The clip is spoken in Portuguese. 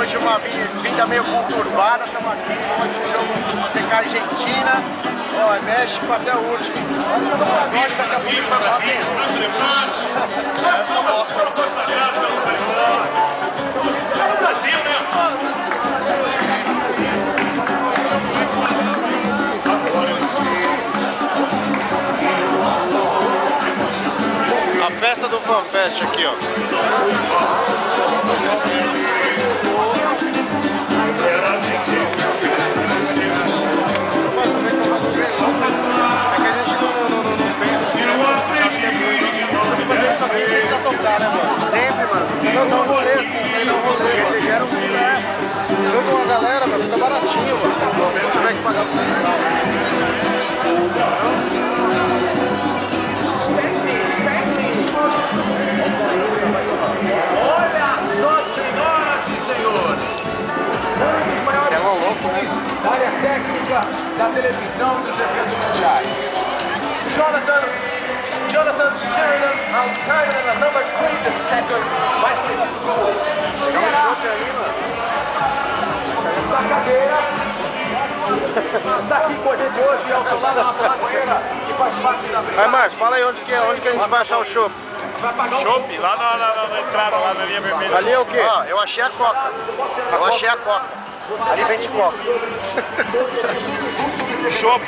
Hoje uma vinda meio conturbada, estamos aqui, vamos assistir o jogo secar Argentina, ó, México até o último. Agora daqui a pouco é no Brasil, né? a festa do FanFest aqui, ó. Sempre, mano. Não dá um rolê assim, dá um rolê. Porque você gera junto com a galera, mano, fica baratinho, mano. Como é que pagar Olha só, senhoras e senhores, um dos maiores times da área técnica da televisão dos eventos mundiais. Jonathan Sheridan, Altair, number 3, the second, mais conhecido como Ceará. Da cadeira, está aqui com a gente hoje, ao seu lado, nossa lagoeira, que faz parte da brigada. Aí, Márcio, fala aí onde que a gente vai achar o chopp. Chopp, lá na entrada, lá na linha vermelha. Ali é o quê? Ah, eu achei a Coca. Eu achei a Coca. Ali vende Coca. Chopp,